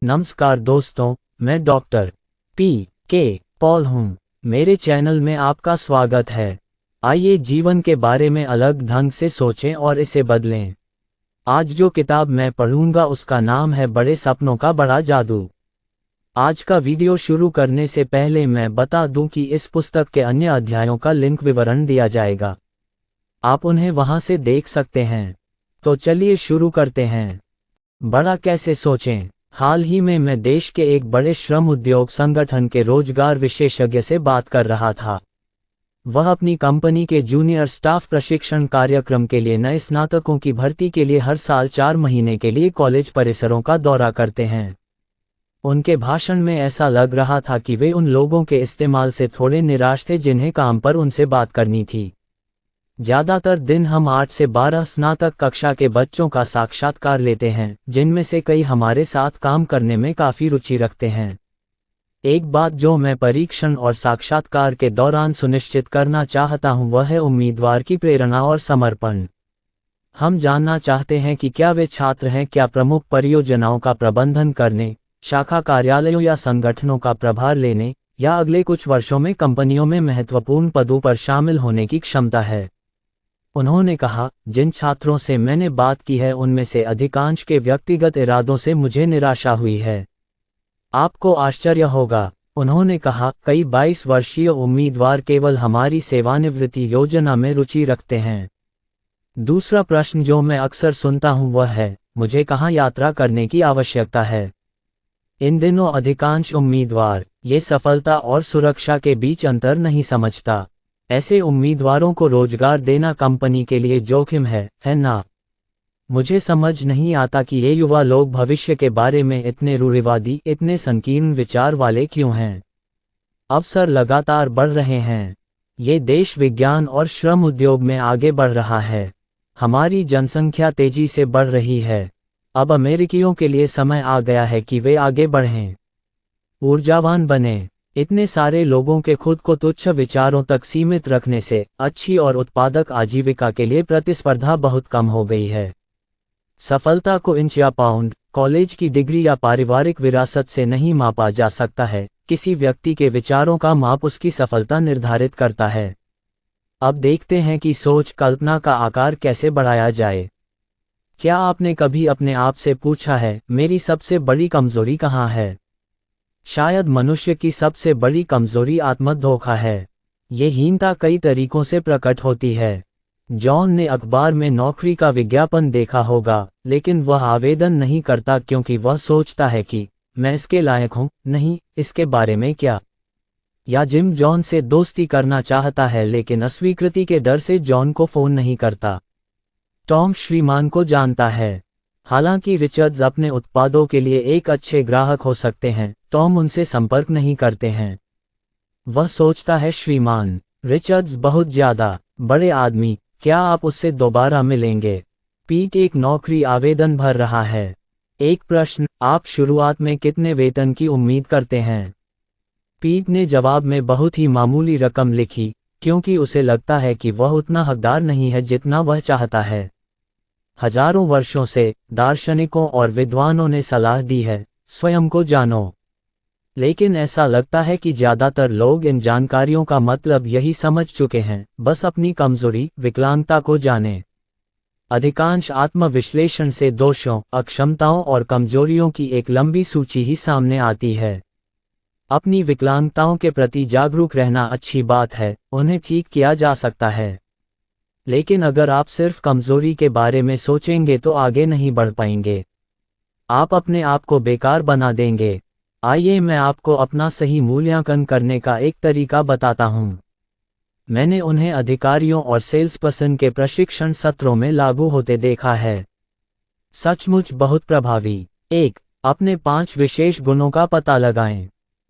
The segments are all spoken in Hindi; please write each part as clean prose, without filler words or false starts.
नमस्कार दोस्तों, मैं डॉक्टर पी.के. पॉल हूँ। मेरे चैनल में आपका स्वागत है। आइए जीवन के बारे में अलग ढंग से सोचें और इसे बदलें। आज जो किताब मैं पढ़ूंगा उसका नाम है बड़े सपनों का बड़ा जादू। आज का वीडियो शुरू करने से पहले मैं बता दूं कि इस पुस्तक के अन्य अध्यायों का लिंक विवरण दिया जाएगा। आप उन्हें वहां से देख सकते हैं। तो चलिए शुरू करते हैं। बड़ा कैसे सोचें। हाल ही में मैं देश के एक बड़े श्रम उद्योग संगठन के रोजगार विशेषज्ञ से बात कर रहा था। वह अपनी कंपनी के जूनियर स्टाफ प्रशिक्षण कार्यक्रम के लिए नए स्नातकों की भर्ती के लिए हर साल 4 महीने के लिए कॉलेज परिसरों का दौरा करते हैं। उनके भाषण में ऐसा लग रहा था कि वे उन लोगों के इस्तेमाल से थोड़े निराश थे जिन्हें काम पर उनसे बात करनी थी। ज़्यादातर दिन हम 8 से 12 स्नातक कक्षा के बच्चों का साक्षात्कार लेते हैं, जिनमें से कई हमारे साथ काम करने में काफ़ी रुचि रखते हैं। एक बात जो मैं परीक्षण और साक्षात्कार के दौरान सुनिश्चित करना चाहता हूं वह है उम्मीदवार की प्रेरणा और समर्पण। हम जानना चाहते हैं कि क्या वे छात्र हैं, क्या प्रमुख परियोजनाओं का प्रबंधन करने, शाखा कार्यालयों या संगठनों का प्रभार लेने, या अगले कुछ वर्षों में कंपनियों में महत्वपूर्ण पदों पर शामिल होने की क्षमता है। उन्होंने कहा, जिन छात्रों से मैंने बात की है उनमें से अधिकांश के व्यक्तिगत इरादों से मुझे निराशा हुई है। आपको आश्चर्य होगा, उन्होंने कहा, कई 22 वर्षीय उम्मीदवार केवल हमारी सेवानिवृत्ति योजना में रुचि रखते हैं। दूसरा प्रश्न जो मैं अक्सर सुनता हूं वह है, मुझे कहां यात्रा करने की आवश्यकता है। इन दिनों अधिकांश उम्मीदवार ये सफलता और सुरक्षा के बीच अंतर नहीं समझता। ऐसे उम्मीदवारों को रोजगार देना कंपनी के लिए जोखिम है ना? मुझे समझ नहीं आता कि ये युवा लोग भविष्य के बारे में इतने रूढ़िवादी, इतने संकीर्ण विचार वाले क्यों हैं। अवसर लगातार बढ़ रहे हैं। ये देश विज्ञान और श्रम उद्योग में आगे बढ़ रहा है। हमारी जनसंख्या तेजी से बढ़ रही है। अब अमेरिकियों के लिए समय आ गया है कि वे आगे बढ़ें, ऊर्जावान बने। इतने सारे लोगों के खुद को तुच्छ विचारों तक सीमित रखने से अच्छी और उत्पादक आजीविका के लिए प्रतिस्पर्धा बहुत कम हो गई है। सफलता को इंच या पाउंड, कॉलेज की डिग्री या पारिवारिक विरासत से नहीं मापा जा सकता है। किसी व्यक्ति के विचारों का माप उसकी सफलता निर्धारित करता है। अब देखते हैं कि सोच कल्पना का आकार कैसे बढ़ाया जाए। क्या आपने कभी अपने आप से पूछा है, मेरी सबसे बड़ी कमजोरी कहाँ है? शायद मनुष्य की सबसे बड़ी कमजोरी आत्मधोखा है। ये हीनता कई तरीकों से प्रकट होती है। जॉन ने अखबार में नौकरी का विज्ञापन देखा होगा, लेकिन वह आवेदन नहीं करता क्योंकि वह सोचता है कि मैं इसके लायक हूँ नहीं, इसके बारे में क्या। या जिम जॉन से दोस्ती करना चाहता है लेकिन अस्वीकृति के डर से जॉन को फोन नहीं करता। टॉम श्रीमान को जानता है। हालांकि रिचर्ड्स अपने उत्पादों के लिए एक अच्छे ग्राहक हो सकते हैं, टॉम उनसे संपर्क नहीं करते हैं। वह सोचता है, श्रीमान रिचर्ड्स बहुत ज्यादा बड़े आदमी, क्या आप उससे दोबारा मिलेंगे? पीट एक नौकरी आवेदन भर रहा है। एक प्रश्न, आप शुरुआत में कितने वेतन की उम्मीद करते हैं? पीट ने जवाब में बहुत ही मामूली रकम लिखी, क्योंकि उसे लगता है कि वह उतना हकदार नहीं है जितना वह चाहता है। हजारों वर्षों से दार्शनिकों और विद्वानों ने सलाह दी है, स्वयं को जानो। लेकिन ऐसा लगता है कि ज्यादातर लोग इन जानकारियों का मतलब यही समझ चुके हैं, बस अपनी कमजोरी, विकलांगता को जाने। अधिकांश आत्मविश्लेषण से दोषों, अक्षमताओं और कमजोरियों की एक लंबी सूची ही सामने आती है। अपनी विकलांगताओं के प्रति जागरूक रहना अच्छी बात है, उन्हें ठीक किया जा सकता है। लेकिन अगर आप सिर्फ कमजोरी के बारे में सोचेंगे तो आगे नहीं बढ़ पाएंगे। आप अपने आप को बेकार बना देंगे। आइए मैं आपको अपना सही मूल्यांकन करने का एक तरीका बताता हूं। मैंने उन्हें अधिकारियों और सेल्स पर्सन के प्रशिक्षण सत्रों में लागू होते देखा है। सचमुच बहुत प्रभावी। 1. अपने 5 विशेष गुणों का पता लगाएं।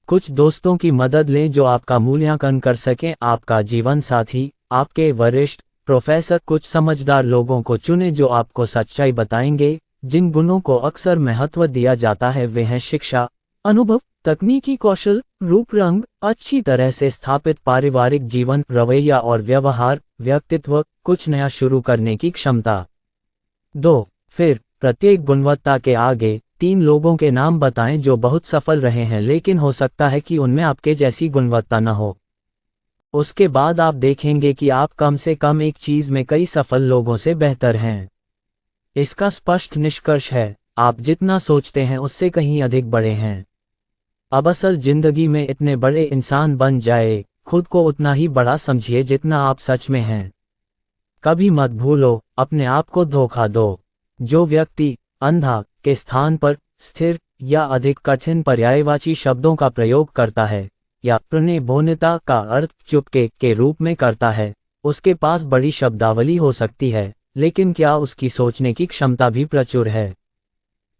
कुछ दोस्तों की मदद लें जो आपका मूल्यांकन कर सकें। आपका जीवन साथी, आपके वरिष्ठ, प्रोफेसर। कुछ समझदार लोगों को चुनें जो आपको सच्चाई बताएंगे। जिन गुणों को अक्सर महत्व दिया जाता है वे हैं शिक्षा, अनुभव, तकनीकी कौशल, रूप रंग, अच्छी तरह से स्थापित पारिवारिक जीवन, रवैया और व्यवहार, व्यक्तित्व, कुछ नया शुरू करने की क्षमता। 2. फिर प्रत्येक गुणवत्ता के आगे 3 लोगों के नाम बताएं जो बहुत सफल रहे हैं लेकिन हो सकता है कि उनमें आपके जैसी गुणवत्ता न हो। उसके बाद आप देखेंगे कि आप कम से कम एक चीज में कई सफल लोगों से बेहतर हैं। इसका स्पष्ट निष्कर्ष है, आप जितना सोचते हैं उससे कहीं अधिक बड़े हैं। अब असल जिंदगी में इतने बड़े इंसान बन जाए, खुद को उतना ही बड़ा समझिए जितना आप सच में हैं। कभी मत भूलो, अपने आप को धोखा दो। जो व्यक्ति अंधा के स्थान पर स्थिर या अधिक कठिन पर्यायवाची शब्दों का प्रयोग करता है या प्रणेबोनिता का अर्थ चुपके के रूप में करता है, उसके पास बड़ी शब्दावली हो सकती है, लेकिन क्या उसकी सोचने की क्षमता भी प्रचुर है?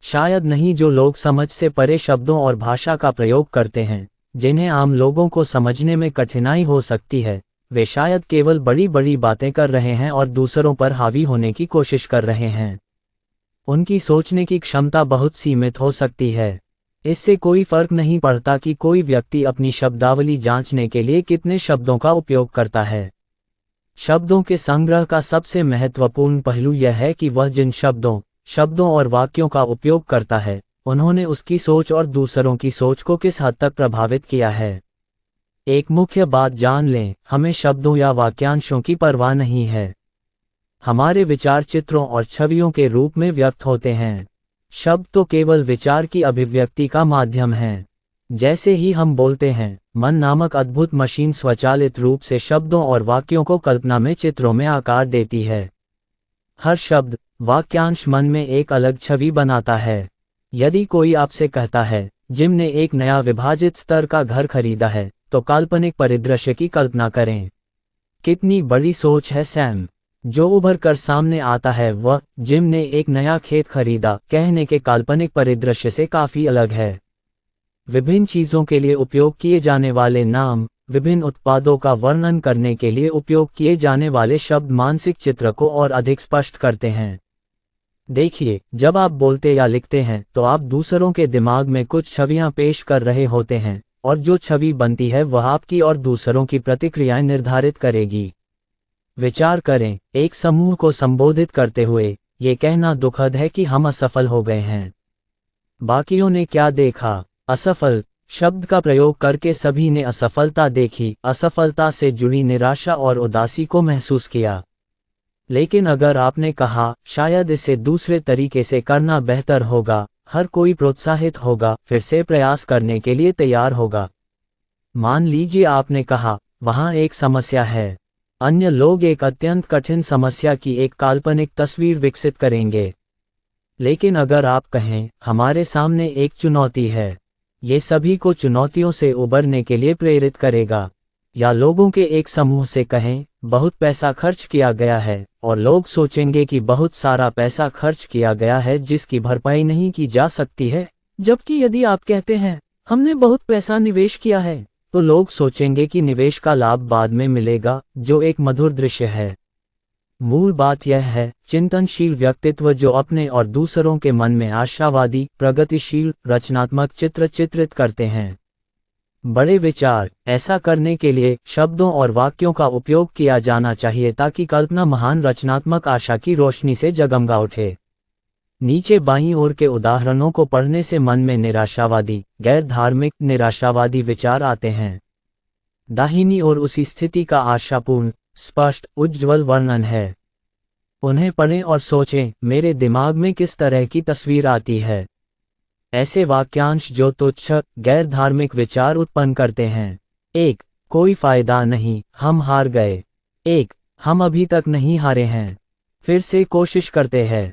शायद नहीं। जो लोग समझ से परे शब्दों और भाषा का प्रयोग करते हैं, जिन्हें आम लोगों को समझने में कठिनाई हो सकती है, वे शायद केवल बड़ी बड़ी बातें कर रहे हैं और दूसरों पर हावी होने की कोशिश कर रहे हैं। उनकी सोचने की क्षमता बहुत सीमित हो सकती है। इससे कोई फर्क नहीं पड़ता कि कोई व्यक्ति अपनी शब्दावली जांचने के लिए कितने शब्दों का उपयोग करता है। शब्दों के संग्रह का सबसे महत्वपूर्ण पहलू यह है कि वह जिन शब्दों और वाक्यों का उपयोग करता है, उन्होंने उसकी सोच और दूसरों की सोच को किस हद तक प्रभावित किया है। एक मुख्य बात जान लें, हमें शब्दों या वाक्यांशों की परवाह नहीं है। हमारे विचार चित्रों और छवियों के रूप में व्यक्त होते हैं। शब्द तो केवल विचार की अभिव्यक्ति का माध्यम हैं। जैसे ही हम बोलते हैं, मन नामक अद्भुत मशीन स्वचालित रूप से शब्दों और वाक्यों को कल्पना में चित्रों में आकार देती है। हर शब्द वाक्यांश मन में एक अलग छवि बनाता है। यदि कोई आपसे कहता है, जिम ने एक नया विभाजित स्तर का घर खरीदा है, तो काल्पनिक परिदृश्य की कल्पना करें। कितनी बड़ी सोच है सैम! जो उभर कर सामने आता है वह जिम ने एक नया खेत खरीदा कहने के काल्पनिक परिदृश्य से काफी अलग है। विभिन्न चीजों के लिए उपयोग किए जाने वाले नाम, विभिन्न उत्पादों का वर्णन करने के लिए उपयोग किए जाने वाले शब्द मानसिक चित्र को और अधिक स्पष्ट करते हैं। देखिए, जब आप बोलते या लिखते हैं तो आप दूसरों के दिमाग में कुछ छवियां पेश कर रहे होते हैं, और जो छवि बनती है वह आपकी और दूसरों की प्रतिक्रियाएं निर्धारित करेगी। विचार करें, एक समूह को संबोधित करते हुए ये कहना दुखद है कि हम असफल हो गए हैं। बाकियों ने क्या देखा? असफल शब्द का प्रयोग करके सभी ने असफलता देखी, असफलता से जुड़ी निराशा और उदासी को महसूस किया। लेकिन अगर आपने कहा, शायद इसे दूसरे तरीके से करना बेहतर होगा, हर कोई प्रोत्साहित होगा, फिर से प्रयास करने के लिए तैयार होगा। मान लीजिए आपने कहा, वहाँ एक समस्या है। अन्य लोग एक अत्यंत कठिन समस्या की एक काल्पनिक तस्वीर विकसित करेंगे। लेकिन अगर आप कहें, हमारे सामने एक चुनौती है, ये सभी को चुनौतियों से उबरने के लिए प्रेरित करेगा। या लोगों के एक समूह से कहें, बहुत पैसा खर्च किया गया है, और लोग सोचेंगे कि बहुत सारा पैसा खर्च किया गया है जिसकी भरपाई नहीं की जा सकती है। जबकि यदि आप कहते हैं, हमने बहुत पैसा निवेश किया है, तो लोग सोचेंगे कि निवेश का लाभ बाद में मिलेगा, जो एक मधुर दृश्य है। मूल बात यह है, चिंतनशील व्यक्तित्व जो अपने और दूसरों के मन में आशावादी, प्रगतिशील, रचनात्मक चित्र चित्रित करते हैं। बड़े विचार, ऐसा करने के लिए शब्दों और वाक्यों का उपयोग किया जाना चाहिए ताकि कल्पना महान रचनात्मक आशा की रोशनी से जगमगा उठे। नीचे बाईं ओर के उदाहरणों को पढ़ने से मन में निराशावादी, गैर धार्मिक, निराशावादी विचार आते हैं। दाहिनी ओर उसी स्थिति का आशापूर्ण, स्पष्ट, उज्ज्वल वर्णन है। उन्हें पढ़ें और सोचें, मेरे दिमाग में किस तरह की तस्वीर आती है। ऐसे वाक्यांश जो तुच्छ, गैर धार्मिक विचार उत्पन्न करते हैं। 1. कोई फायदा नहीं, हम हार गए। 1. हम अभी तक नहीं हारे हैं, फिर से कोशिश करते हैं,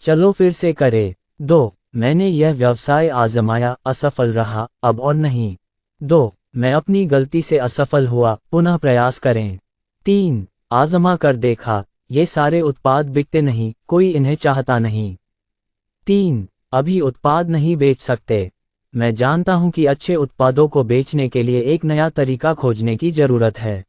चलो फिर से करें। 2. मैंने यह व्यवसाय आजमाया, असफल रहा, अब और नहीं। 2. मैं अपनी गलती से असफल हुआ, पुनः प्रयास करें। 3. आजमा कर देखा, ये सारे उत्पाद बिकते नहीं, कोई इन्हें चाहता नहीं। 3. अभी उत्पाद नहीं बेच सकते। मैं जानता हूं कि अच्छे उत्पादों को बेचने के लिए एक नया तरीका खोजने की जरूरत है।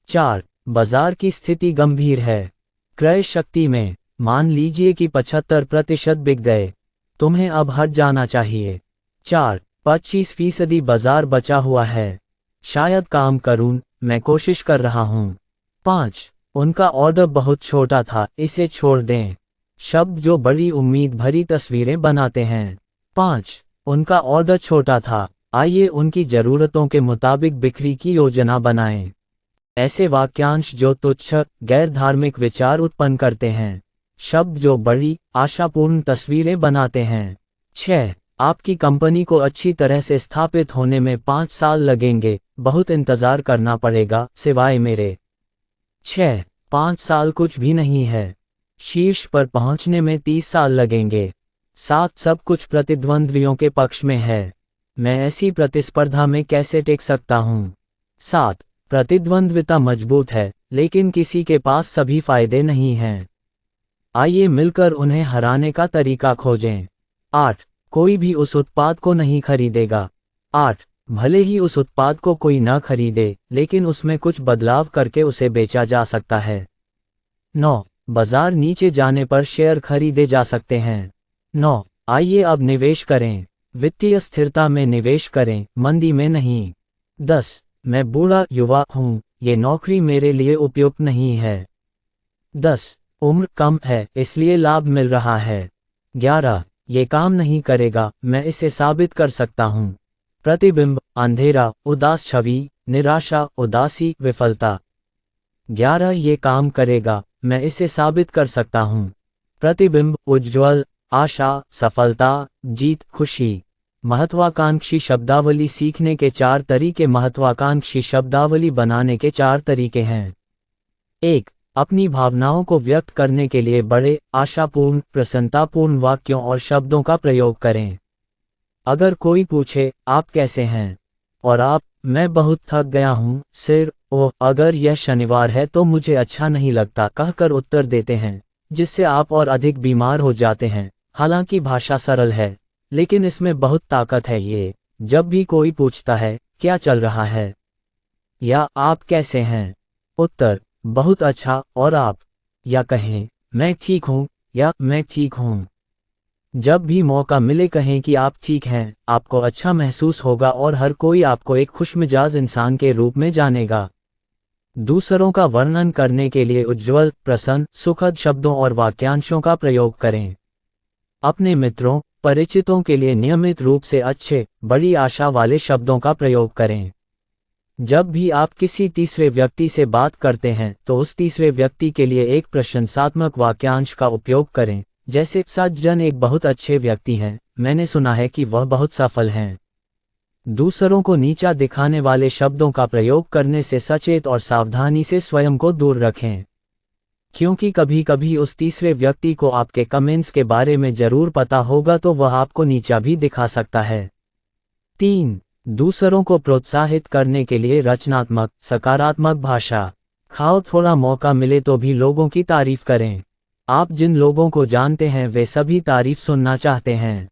4. बाजार की स्थिति गंभीर है। क्रय शक्ति में मान लीजिए कि 75% बिक गए, तुम्हें अब हट जाना चाहिए। 4. 25% बाजार बचा हुआ है, शायद काम करूं, मैं कोशिश कर रहा हूं। 5. उनका ऑर्डर बहुत छोटा था, इसे छोड़ दें। शब्द जो बड़ी उम्मीद भरी तस्वीरें बनाते हैं। 5. उनका ऑर्डर छोटा था, आइए उनकी ज़रूरतों के मुताबिक बिक्री की योजना बनाएं। ऐसे वाक्यांश जो तुच्छ, गैर धार्मिक विचार उत्पन्न करते हैं। शब्द जो बड़ी, आशापूर्ण तस्वीरें बनाते हैं। 6. आपकी कंपनी को अच्छी तरह से स्थापित होने में 5 साल लगेंगे, बहुत इंतज़ार करना पड़ेगा, सिवाय मेरे। 6. 5 साल कुछ भी नहीं है। शीर्ष पर पहुंचने में 30 साल लगेंगे। 7. सब कुछ प्रतिद्वंद्वियों के पक्ष में है। मैं ऐसी प्रतिस्पर्धा में कैसे टिक सकता हूँ? 7. प्रतिद्वंद्विता मजबूत है, लेकिन किसी के पास सभी फायदे नहीं हैं। आइए मिलकर उन्हें हराने का तरीका खोजें। 8. कोई भी उस उत्पाद को नहीं खरीदेगा। 8. भले ही उस उत्पाद को कोई न खरीदे, लेकिन उसमें कुछ बदलाव करके उसे बेचा जा सकता है। 9. बाजार नीचे जाने पर शेयर खरीदे जा सकते हैं। 9. आइए अब निवेश करें। वित्तीय स्थिरता में निवेश करें, मंदी में नहीं। 10. मैं बूढ़ा युवा हूँ, ये नौकरी मेरे लिए उपयुक्त नहीं है। 10. उम्र कम है, इसलिए लाभ मिल रहा है। 11. ये काम नहीं करेगा, मैं इसे साबित कर सकता हूँ। प्रतिबिंब, अंधेरा, उदास छवि, निराशा, उदासी, विफलता। 11. ये काम करेगा, मैं इसे साबित कर सकता हूँ। प्रतिबिंब, उज्ज्वल, आशा, सफलता, जीत, खुशी। महत्वाकांक्षी शब्दावली सीखने के 4 तरीके। महत्वाकांक्षी शब्दावली बनाने के 4 तरीके हैं। 1. अपनी भावनाओं को व्यक्त करने के लिए बड़े, आशापूर्ण, प्रसन्नतापूर्ण वाक्यों और शब्दों का प्रयोग करें। अगर कोई पूछे, आप कैसे हैं? और आप, मैं बहुत थक गया हूँ, सिर, ओह, अगर यह शनिवार है तो मुझे अच्छा नहीं लगता, कहकर उत्तर देते हैं, जिससे आप और अधिक बीमार हो जाते हैं। हालांकि भाषा सरल है, लेकिन इसमें बहुत ताकत है। ये जब भी कोई पूछता है, क्या चल रहा है? या आप कैसे हैं? उत्तर, बहुत अच्छा, और आप? या कहें, मैं ठीक हूँ, या मैं ठीक हूँ। जब भी मौका मिले कहें कि आप ठीक हैं, आपको अच्छा महसूस होगा और हर कोई आपको एक खुशमिजाज इंसान के रूप में जानेगा। दूसरों का वर्णन करने के लिए उज्ज्वल, प्रसन्न, सुखद शब्दों और वाक्यांशों का प्रयोग करें। अपने मित्रों, परिचितों के लिए नियमित रूप से अच्छे, बड़ी आशा वाले शब्दों का प्रयोग करें। जब भी आप किसी तीसरे व्यक्ति से बात करते हैं तो उस तीसरे व्यक्ति के लिए एक प्रशंसात्मक वाक्यांश का उपयोग करें, जैसे, सज्जन एक बहुत अच्छे व्यक्ति हैं, मैंने सुना है कि वह बहुत सफल हैं। दूसरों को नीचा दिखाने वाले शब्दों का प्रयोग करने से सचेत और सावधानी से स्वयं को दूर रखें, क्योंकि कभी कभी उस तीसरे व्यक्ति को आपके कमेंट्स के बारे में जरूर पता होगा तो वह आपको नीचा भी दिखा सकता है। 3. दूसरों को प्रोत्साहित करने के लिए रचनात्मक, सकारात्मक भाषा। खाओ, थोड़ा मौका मिले तो भी लोगों की तारीफ करें। आप जिन लोगों को जानते हैं वे सभी तारीफ सुनना चाहते हैं।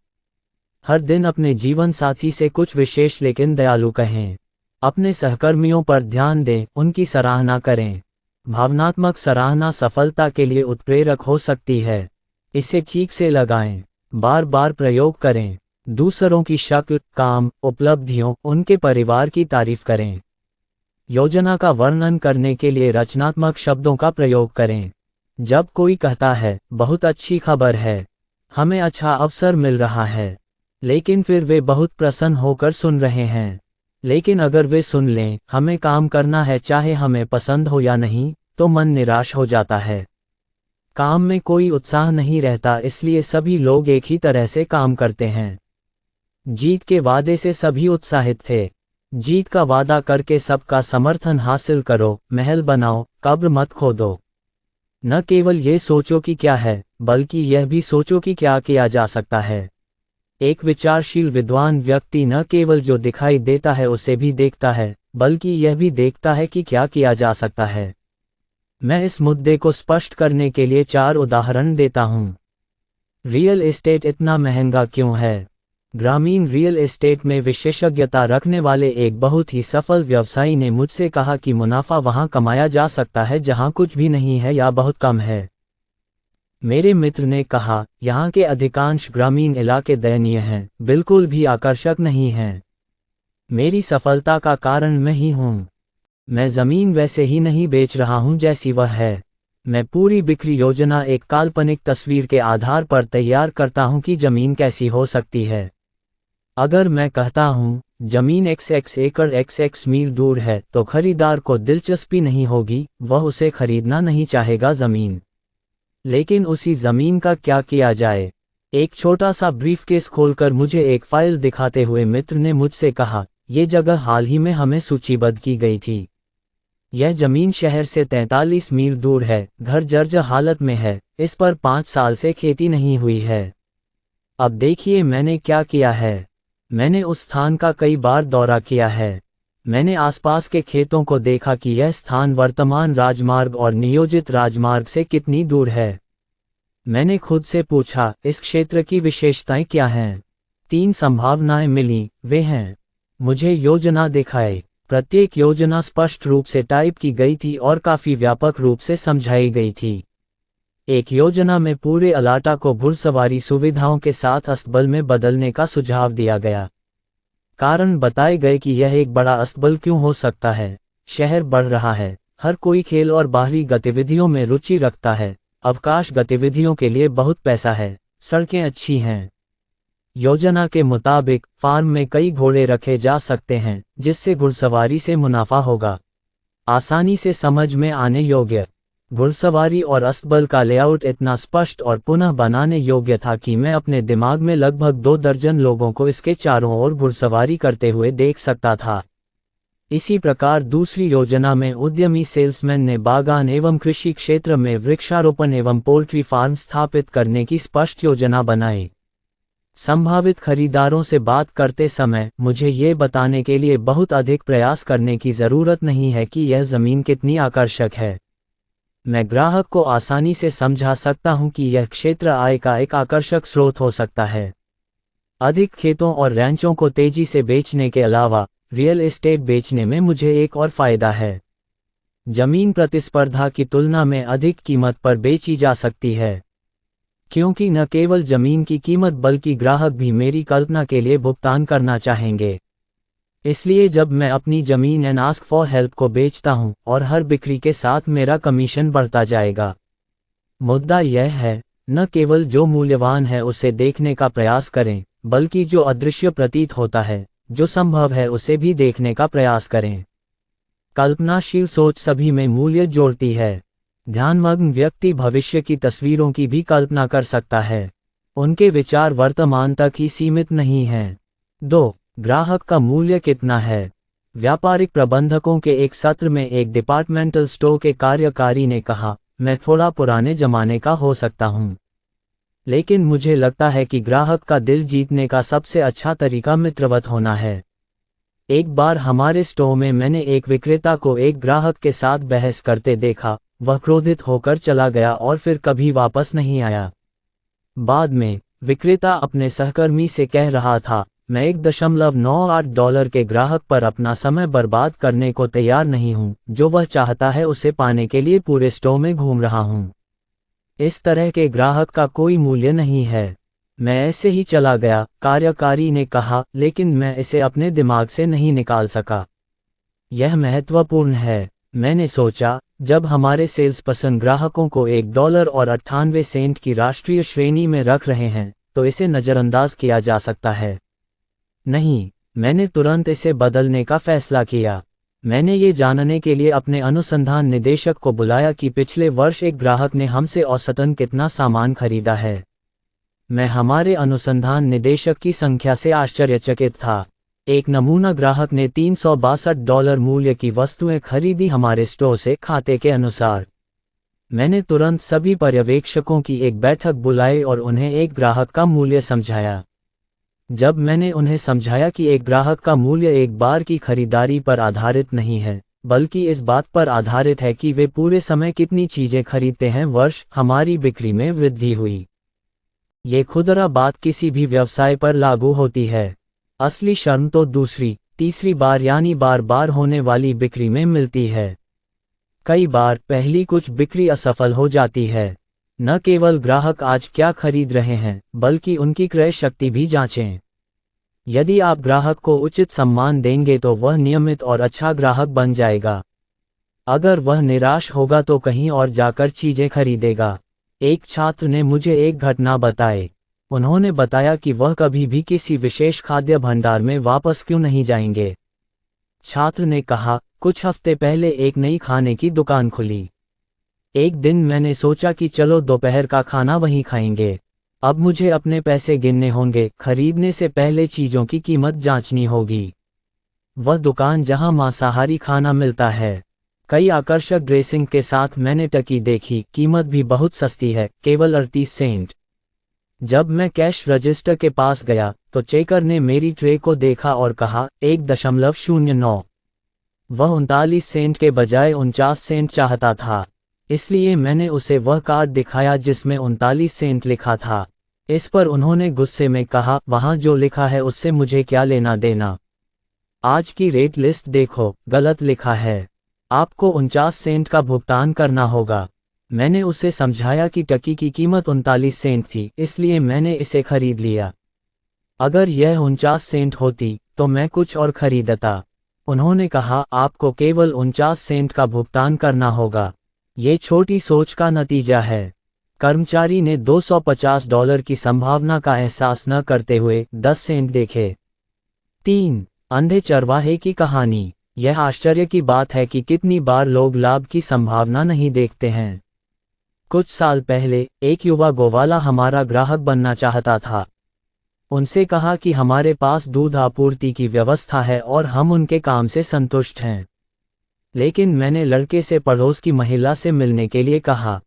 हर दिन अपने जीवन साथी से कुछ विशेष लेकिन दयालु कहें। अपने सहकर्मियों पर ध्यान दें, उनकी सराहना करें। भावनात्मक सराहना सफलता के लिए उत्प्रेरक हो सकती है। इसे ठीक से लगाएं, बार बार प्रयोग करें। दूसरों की शक्ल, काम, उपलब्धियों, उनके परिवार की तारीफ करें। योजना का वर्णन करने के लिए रचनात्मक शब्दों का प्रयोग करें। जब कोई कहता है, बहुत अच्छी खबर है, हमें अच्छा अवसर मिल रहा है, लेकिन फिर वे बहुत प्रसन्न होकर सुन रहे हैं। लेकिन अगर वे सुन लें, हमें काम करना है चाहे हमें पसंद हो या नहीं, तो मन निराश हो जाता है। काम में कोई उत्साह नहीं रहता, इसलिए सभी लोग एक ही तरह से काम करते हैं। जीत के वादे से सभी उत्साहित थे। जीत का वादा करके सबका समर्थन हासिल करो, महल बनाओ, कब्र मत खोदो। न केवल ये सोचो कि क्या है, बल्कि यह भी सोचो कि क्या किया जा सकता है। एक विचारशील विद्वान व्यक्ति न केवल जो दिखाई देता है उसे भी देखता है, बल्कि यह भी देखता है कि क्या किया जा सकता है। मैं इस मुद्दे को स्पष्ट करने के लिए 4 उदाहरण देता हूँ। रियल एस्टेट इतना महंगा क्यों है? ग्रामीण रियल एस्टेट में विशेषज्ञता रखने वाले एक बहुत ही सफल व्यवसायी ने मुझसे कहा कि मुनाफा वहां कमाया जा सकता है जहां कुछ भी नहीं है या बहुत कम है। मेरे मित्र ने कहा, यहाँ के अधिकांश ग्रामीण इलाके दयनीय हैं, बिल्कुल भी आकर्षक नहीं हैं। मेरी सफलता का कारण मैं ही हूँ। मैं ज़मीन वैसे ही नहीं बेच रहा हूँ जैसी वह है। मैं पूरी बिक्री योजना एक काल्पनिक तस्वीर के आधार पर तैयार करता हूं कि जमीन कैसी हो सकती है। अगर मैं कहता हूं, जमीन XX एकड़ XX मील दूर है, तो खरीदार को दिलचस्पी नहीं होगी, वह उसे खरीदना नहीं चाहेगा जमीन। लेकिन उसी जमीन का क्या किया जाए? एक छोटा सा ब्रीफकेस खोलकर मुझे एक फाइल दिखाते हुए मित्र ने मुझसे कहा, ये जगह हाल ही में हमें सूचीबद्ध की गई थी। यह जमीन शहर से 43 मील दूर है, घर जर्जर हालत में है, इस पर 5 साल से खेती नहीं हुई है। अब देखिए मैंने क्या किया है। मैंने उस स्थान का कई बार दौरा किया है। मैंने आसपास के खेतों को देखा कि यह स्थान वर्तमान राजमार्ग और नियोजित राजमार्ग से कितनी दूर है। मैंने खुद से पूछा, इस क्षेत्र की विशेषताएं क्या हैं? 3 संभावनाएं मिली, वे हैं। मुझे योजना दिखाई। प्रत्येक योजना स्पष्ट रूप से टाइप की गई थी और काफी व्यापक रूप से समझाई गई थी। एक योजना में पूरे अलाटा को घुड़सवारी सुविधाओं के साथ अस्तबल में बदलने का सुझाव दिया गया। कारण बताए गए कि यह एक बड़ा अस्तबल क्यों हो सकता है। शहर बढ़ रहा है, हर कोई खेल और बाहरी गतिविधियों में रुचि रखता है, अवकाश गतिविधियों के लिए बहुत पैसा है, सड़कें अच्छी हैं। योजना के मुताबिक फार्म में कई घोड़े रखे जा सकते हैं, जिससे घुड़सवारी से मुनाफा होगा। आसानी से समझ में आने योग्य। घुड़सवारी और अस्तबल का लेआउट इतना स्पष्ट और पुनः बनाने योग्य था कि मैं अपने दिमाग में लगभग 2 दर्जन लोगों को इसके चारों ओर घुड़सवारी करते हुए देख सकता था। इसी प्रकार दूसरी योजना में उद्यमी सेल्समैन ने बागान एवं कृषि क्षेत्र में वृक्षारोपण एवं पोल्ट्री फार्म स्थापित करने की स्पष्ट योजना बनाई। संभावित खरीदारों से बात करते समय मुझे ये बताने के लिए बहुत अधिक प्रयास करने की ज़रूरत नहीं है कि यह ज़मीन कितनी आकर्षक है। मैं ग्राहक को आसानी से समझा सकता हूं कि यह क्षेत्र आय का एक आकर्षक स्रोत हो सकता है। अधिक खेतों और रैंचों को तेजी से बेचने के अलावा रियल एस्टेट बेचने में मुझे एक और फायदा है। जमीन प्रतिस्पर्धा की तुलना में अधिक कीमत पर बेची जा सकती है, क्योंकि न केवल जमीन की कीमत बल्कि ग्राहक भी मेरी कल्पना के लिए भुगतान करना चाहेंगे। इसलिए जब मैं अपनी जमीन एंड आस्क फॉर हेल्प को बेचता हूं और हर बिक्री के साथ मेरा कमीशन बढ़ता जाएगा। मुद्दा यह है, न केवल जो मूल्यवान है उसे देखने का प्रयास करें, बल्कि जो अदृश्य प्रतीत होता है, जो संभव है उसे भी देखने का प्रयास करें। कल्पनाशील सोच सभी में मूल्य जोड़ती है। ध्यानमग्न व्यक्ति भविष्य की तस्वीरों की भी कल्पना कर सकता है। उनके विचार वर्तमान तक ही सीमित नहीं हैं। 2. ग्राहक का मूल्य कितना है? व्यापारिक प्रबंधकों के एक सत्र में एक डिपार्टमेंटल स्टोर के कार्यकारी ने कहा, मैं थोड़ा पुराने जमाने का हो सकता हूं, लेकिन मुझे लगता है कि ग्राहक का दिल जीतने का सबसे अच्छा तरीका मित्रवत होना है। एक बार हमारे स्टोर में मैंने एक विक्रेता को एक ग्राहक के साथ बहस करते देखा। वह क्रोधित होकर चला गया और फिर कभी वापस नहीं आया। बाद में विक्रेता अपने सहकर्मी से कह रहा था, मैं $1.98 के ग्राहक पर अपना समय बर्बाद करने को तैयार नहीं हूं, जो वह चाहता है उसे पाने के लिए पूरे स्टोर में घूम रहा हूं। इस तरह के ग्राहक का कोई मूल्य नहीं है। मैं ऐसे ही चला गया, कार्यकारी ने कहा, लेकिन मैं इसे अपने दिमाग से नहीं निकाल सका। यह महत्वपूर्ण है। मैंने सोचा, जब हमारे सेल्स पर्सन ग्राहकों को $1.98 की राष्ट्रीय श्रेणी में रख रहे हैं, तो इसे नज़रअंदाज किया जा सकता है। नहीं, मैंने तुरंत इसे बदलने का फैसला किया। मैंने ये जानने के लिए अपने अनुसंधान निदेशक को बुलाया कि पिछले वर्ष एक ग्राहक ने हमसे औसतन कितना सामान खरीदा है। मैं हमारे अनुसंधान निदेशक की संख्या से आश्चर्यचकित था। एक नमूना ग्राहक ने $362 मूल्य की वस्तुएं खरीदी हमारे स्टोर से खाते के अनुसार। मैंने तुरंत सभी पर्यवेक्षकों की एक बैठक बुलाई और उन्हें एक ग्राहक का मूल्य समझाया। जब मैंने उन्हें समझाया कि एक ग्राहक का मूल्य एक बार की खरीदारी पर आधारित नहीं है, बल्कि इस बात पर आधारित है कि वे पूरे समय कितनी चीजें खरीदते हैं, वर्ष हमारी बिक्री में वृद्धि हुई। ये खुदरा बात किसी भी व्यवसाय पर लागू होती है। असली शर्म तो दूसरी, तीसरी बार यानी बार बार होने वाली बिक्री में मिलती है। कई बार पहली कुछ बिक्री असफल हो जाती है। न केवल ग्राहक आज क्या खरीद रहे हैं, बल्कि उनकी क्रय शक्ति भी जांचें। यदि आप ग्राहक को उचित सम्मान देंगे तो वह नियमित और अच्छा ग्राहक बन जाएगा। अगर वह निराश होगा तो कहीं और जाकर चीजें खरीदेगा। एक छात्र ने मुझे एक घटना बताई। उन्होंने बताया कि वह कभी भी किसी विशेष खाद्य भंडार में वापस क्यों नहीं जाएंगे। छात्र ने कहा, कुछ हफ्ते पहले एक नई खाने की दुकान खुली। एक दिन मैंने सोचा कि चलो दोपहर का खाना वहीं खाएंगे। अब मुझे अपने पैसे गिनने होंगे, खरीदने से पहले चीजों की कीमत जांचनी होगी। वह दुकान जहां मांसाहारी खाना मिलता है। कई आकर्षक ड्रेसिंग के साथ मैंने टर्की देखी, कीमत भी बहुत सस्ती है, केवल 38 सेंट। जब मैं कैश रजिस्टर के पास गया तो चेकर ने मेरी ट्रे को देखा और कहा 1.09। वह 39 सेंट के बजाय 49 सेंट चाहता था, इसलिए मैंने उसे वह कार्ड दिखाया जिसमें 39 सेंट लिखा था। इस पर उन्होंने गुस्से में कहा, वहां जो लिखा है उससे मुझे क्या लेना देना। आज की रेट लिस्ट देखो, गलत लिखा है, आपको 49 सेंट का भुगतान करना होगा। मैंने उसे समझाया कि टर्की की कीमत 39 सेंट थी, इसलिए मैंने इसे खरीद लिया। अगर यह 49 सेंट होती तो मैं कुछ और खरीदता। उन्होंने कहा, आपको केवल 49 सेंट का भुगतान करना होगा। ये छोटी सोच का नतीजा है। कर्मचारी ने $250 की संभावना का एहसास न करते हुए 10 सेंट देखे। 3. अंधे चरवाहे की कहानी। यह आश्चर्य की बात है कि कितनी बार लोग लाभ की संभावना नहीं देखते हैं। कुछ साल पहले एक युवा गोवाला हमारा ग्राहक बनना चाहता था। उनसे कहा कि हमारे पास दूध आपूर्ति की व्यवस्था है और हम उनके काम से संतुष्ट हैं। लेकिन मैंने लड़के से पड़ोस की महिला से मिलने के लिए कहा।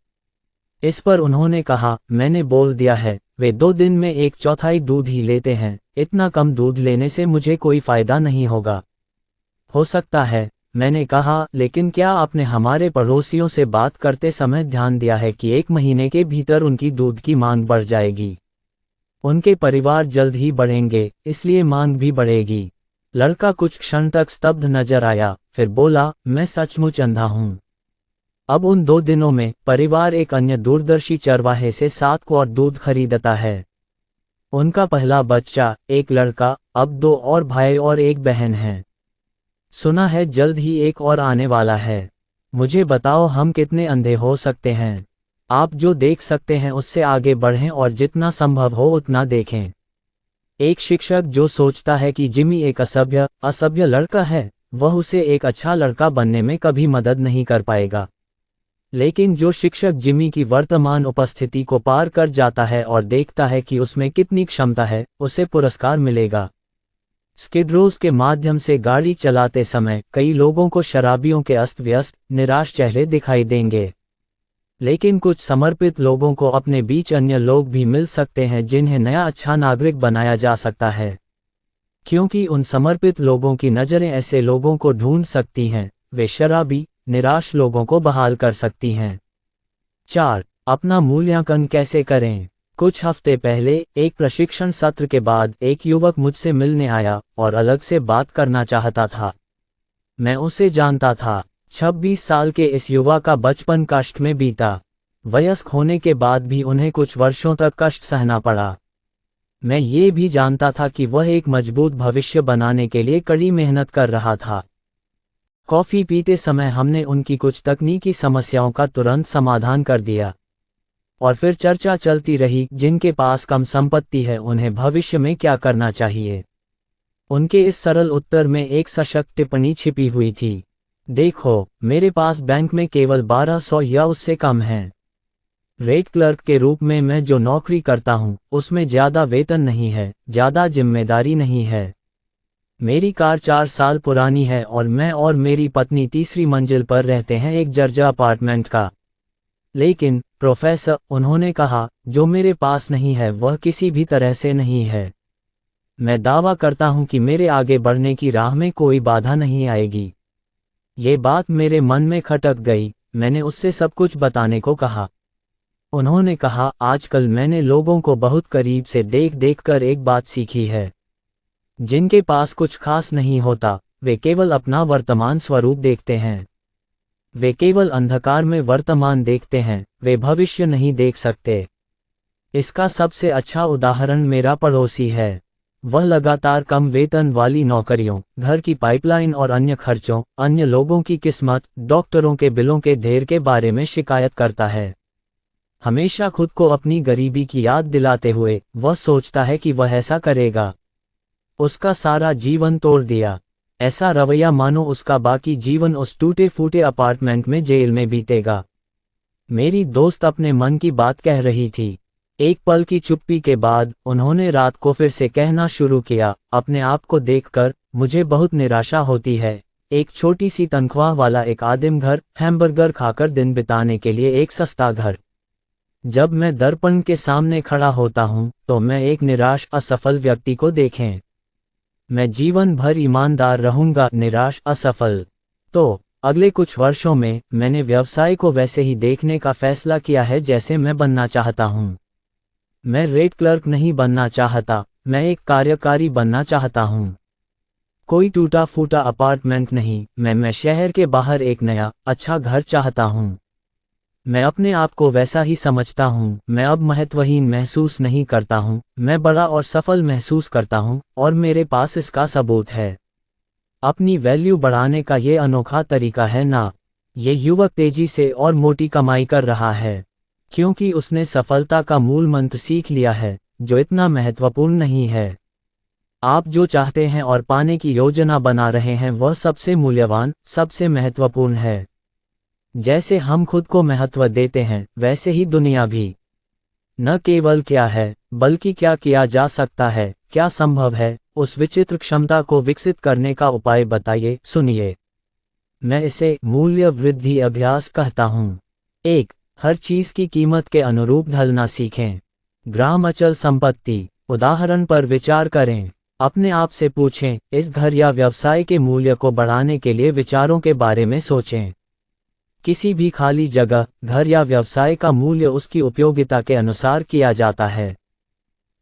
इस पर उन्होंने कहा, मैंने बोल दिया है, वे 2 दिन में 1/4 दूध ही लेते हैं, इतना कम दूध लेने से मुझे कोई फायदा नहीं होगा। हो सकता है, मैंने कहा, लेकिन क्या आपने हमारे पड़ोसियों से बात करते समय ध्यान दिया है कि 1 महीने के भीतर उनकी दूध की मांग बढ़ जाएगी। उनके परिवार जल्द ही बढ़ेंगे, इसलिए मांग भी बढ़ेगी। लड़का कुछ क्षण तक स्तब्ध नजर आया, फिर बोला, मैं सचमुच अंधा हूं। अब उन 2 दिनों में परिवार एक अन्य दूरदर्शी चरवाहे से 7 क्वार्ट दूध खरीदता है। उनका पहला बच्चा, एक लड़का, अब 2 और भाई और एक बहन है। सुना है जल्द ही एक और आने वाला है। मुझे बताओ, हम कितने अंधे हो सकते हैं। आप जो देख सकते हैं उससे आगे बढ़ें और जितना संभव हो उतना देखें। एक शिक्षक जो सोचता है कि जिमी एक असभ्य लड़का है, वह उसे एक अच्छा लड़का बनने में कभी मदद नहीं कर पाएगा। लेकिन जो शिक्षक जिमी की वर्तमान उपस्थिति को पार कर जाता है और देखता है कि उसमें कितनी क्षमता है, उसे पुरस्कार मिलेगा। स्किड रोज के माध्यम से गाड़ी चलाते समय कई लोगों को शराबियों के अस्त व्यस्त, निराश चेहरे दिखाई देंगे। लेकिन कुछ समर्पित लोगों को अपने बीच अन्य लोग भी मिल सकते हैं जिन्हें नया अच्छा नागरिक बनाया जा सकता है। क्योंकि उन समर्पित लोगों की नज़रें ऐसे लोगों को ढूंढ सकती हैं, वे शराबी, निराश लोगों को बहाल कर सकती हैं। 4. अपना मूल्यांकन कैसे करें। कुछ हफ्ते पहले एक प्रशिक्षण सत्र के बाद एक युवक मुझसे मिलने आया और अलग से बात करना चाहता था। मैं उसे जानता था। 26 साल के इस युवा का बचपन कष्ट में बीता। वयस्क होने के बाद भी उन्हें कुछ वर्षों तक कष्ट सहना पड़ा। मैं ये भी जानता था कि वह एक मजबूत भविष्य बनाने के लिए कड़ी मेहनत कर रहा था। कॉफ़ी पीते समय हमने उनकी कुछ तकनीकी समस्याओं का तुरंत समाधान कर दिया। और फिर चर्चा चलती रही, जिनके पास कम संपत्ति है उन्हें भविष्य में क्या करना चाहिए। उनके इस सरल उत्तर में एक सशक्त टिप्पणी छिपी हुई थी। देखो, मेरे पास बैंक में केवल 1200 या उससे कम है। रेट क्लर्क के रूप में मैं जो नौकरी करता हूं, उसमें ज़्यादा वेतन नहीं है, ज़्यादा जिम्मेदारी नहीं है। मेरी कार 4 साल पुरानी है और मैं और मेरी पत्नी तीसरी मंजिल पर रहते हैं, एक जर्जा अपार्टमेंट का। लेकिन प्रोफेसर, उन्होंने कहा, जो मेरे पास नहीं है वह किसी भी तरह से नहीं है। मैं दावा करता हूं कि मेरे आगे बढ़ने की राह में कोई बाधा नहीं आएगी। ये बात मेरे मन में खटक गई। मैंने उससे सब कुछ बताने को कहा। उन्होंने कहा, आजकल मैंने लोगों को बहुत करीब से देख देख कर एक बात सीखी है। जिनके पास कुछ खास नहीं होता, वे केवल अपना वर्तमान स्वरूप देखते हैं। वे केवल अंधकार में वर्तमान देखते हैं, वे भविष्य नहीं देख सकते। इसका सबसे अच्छा उदाहरण मेरा पड़ोसी है। वह लगातार कम वेतन वाली नौकरियों, घर की पाइपलाइन और अन्य खर्चों, अन्य लोगों की किस्मत, डॉक्टरों के बिलों के ढेर के बारे में शिकायत करता है। हमेशा खुद को अपनी गरीबी की याद दिलाते हुए वह सोचता है कि वह ऐसा करेगा। उसका सारा जीवन तोड़ दिया। ऐसा रवैया मानो उसका बाकी जीवन उस टूटे फूटे अपार्टमेंट में जेल में बीतेगा। मेरी दोस्त अपने मन की बात कह रही थी। एक पल की चुप्पी के बाद उन्होंने रात को फिर से कहना शुरू किया, अपने आप को देखकर मुझे बहुत निराशा होती है। एक छोटी सी तनख्वाह वाला एक आदिम घर, हैमबर्गर खाकर दिन बिताने के लिए एक सस्ता घर। जब मैं दर्पण के सामने खड़ा होता हूं तो मैं एक निराश असफल व्यक्ति को देखें। मैं जीवन भर ईमानदार रहूंगा, निराश असफल। तो अगले कुछ वर्षों में मैंने व्यवसाय को वैसे ही देखने का फैसला किया है जैसे मैं बनना चाहता हूं। मैं रेट क्लर्क नहीं बनना चाहता, मैं एक कार्यकारी बनना चाहता हूं। कोई टूटा फूटा अपार्टमेंट नहीं, मैं शहर के बाहर एक नया अच्छा घर चाहता हूं। मैं अपने आप को वैसा ही समझता हूं, मैं अब महत्वहीन महसूस नहीं करता हूं, मैं बड़ा और सफल महसूस करता हूं, और मेरे पास इसका सबूत है। अपनी वैल्यू बढ़ाने का ये अनोखा तरीका है ना। ये युवक तेजी से और मोटी कमाई कर रहा है, क्योंकि उसने सफलता का मूल मंत्र सीख लिया है, जो इतना महत्वपूर्ण नहीं है। आप जो चाहते हैं और पाने की योजना बना रहे हैं वह सबसे मूल्यवान, सबसे महत्वपूर्ण है। जैसे हम खुद को महत्व देते हैं वैसे ही दुनिया भी। न केवल क्या है, बल्कि क्या किया जा सकता है, क्या संभव है, उस विचित्र क्षमता को विकसित करने का उपाय बताइए, सुनिए। मैं इसे मूल्य वृद्धि अभ्यास कहता हूँ। 1. हर चीज की कीमत के अनुरूप ढलना सीखें। ग्राम अचल संपत्ति उदाहरण पर विचार करें। अपने आप से पूछें, इस घर या व्यवसाय के मूल्य को बढ़ाने के लिए विचारों के बारे में सोचें। किसी भी खाली जगह, घर या व्यवसाय का मूल्य उसकी उपयोगिता के अनुसार किया जाता है।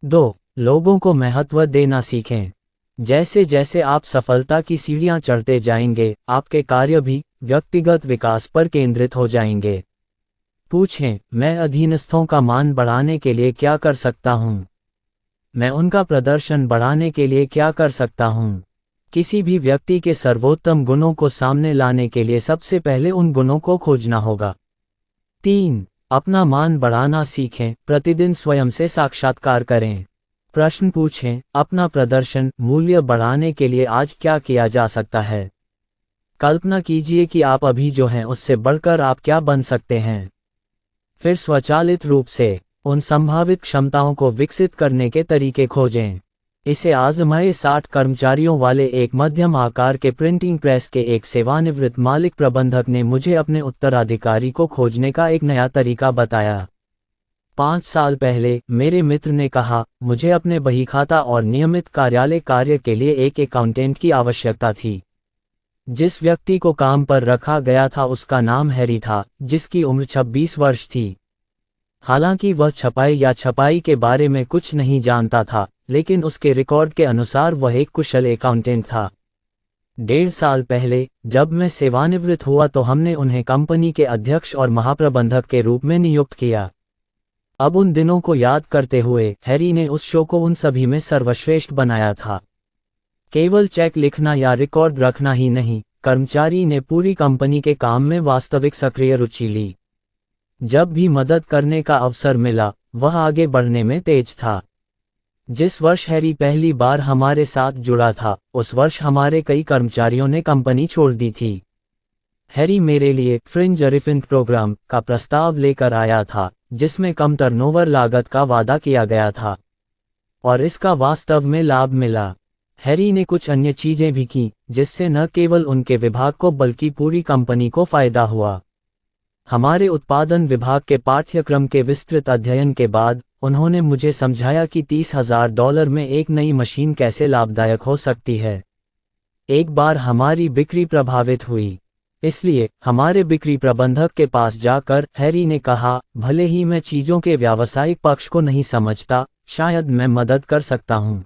2. लोगों को महत्व देना सीखें। जैसे जैसे आप सफलता की सीढ़ियां चढ़ते जाएंगे, आपके कार्य भी व्यक्तिगत विकास पर केंद्रित हो जाएंगे। पूछें, मैं अधीनस्थों का मान बढ़ाने के लिए क्या कर सकता हूं? मैं उनका प्रदर्शन बढ़ाने के लिए क्या कर सकता हूं? किसी भी व्यक्ति के सर्वोत्तम गुणों को सामने लाने के लिए सबसे पहले उन गुणों को खोजना होगा। 3. अपना मान बढ़ाना सीखें। प्रतिदिन स्वयं से साक्षात्कार करें। प्रश्न पूछें, अपना प्रदर्शन मूल्य बढ़ाने के लिए आज क्या किया जा सकता है? कल्पना कीजिए कि आप अभी जो हैं उससे बढ़कर आप क्या बन सकते हैं। फिर स्वचालित रूप से उन संभावित क्षमताओं को विकसित करने के तरीके खोजें। इसे आजमाए। 60 कर्मचारियों वाले एक मध्यम आकार के प्रिंटिंग प्रेस के एक सेवानिवृत्त मालिक प्रबंधक ने मुझे अपने उत्तराधिकारी को खोजने का एक नया तरीका बताया। 5 साल पहले मेरे मित्र ने कहा, मुझे अपने बहीखाता और नियमित कार्यालय कार्य के लिए एक अकाउंटेंट की आवश्यकता थी। जिस व्यक्ति को काम पर रखा गया था उसका नाम हैरी था, जिसकी उम्र 26 वर्ष थी। हालांकि वह छपाई के बारे में कुछ नहीं जानता था, लेकिन उसके रिकॉर्ड के अनुसार वह एक कुशल अकाउंटेंट था। 1.5 साल पहले जब मैं सेवानिवृत्त हुआ तो हमने उन्हें कंपनी के अध्यक्ष और महाप्रबंधक के रूप में नियुक्त किया। अब उन दिनों को याद करते हुए हैरी ने उस शो को उन सभी में सर्वश्रेष्ठ बनाया था। केवल चेक लिखना या रिकॉर्ड रखना ही नहीं, कर्मचारी ने पूरी कंपनी के काम में वास्तविक सक्रिय रुचि ली। जब भी मदद करने का अवसर मिला, वह आगे बढ़ने में तेज था। जिस वर्ष हैरी पहली बार हमारे साथ जुड़ा था, उस वर्ष हमारे कई कर्मचारियों ने कंपनी छोड़ दी थी। हैरी मेरे लिए फ्रिंज रिफंड प्रोग्राम का प्रस्ताव लेकर आया था, जिसमें कम टर्नओवर लागत का वादा किया गया था, और इसका वास्तव में लाभ मिला। हैरी ने कुछ अन्य चीजें भी की, जिससे न केवल उनके विभाग को बल्कि पूरी कंपनी को फायदा हुआ। हमारे उत्पादन विभाग के पाठ्यक्रम के विस्तृत अध्ययन के बाद उन्होंने मुझे समझाया कि $30,000 में एक नई मशीन कैसे लाभदायक हो सकती है। एक बार हमारी बिक्री प्रभावित हुई, इसलिए हमारे बिक्री प्रबंधक के पास जाकर हैरी ने कहा, भले ही मैं चीजों के व्यावसायिक पक्ष को नहीं समझता, शायद मैं मदद कर सकता हूं।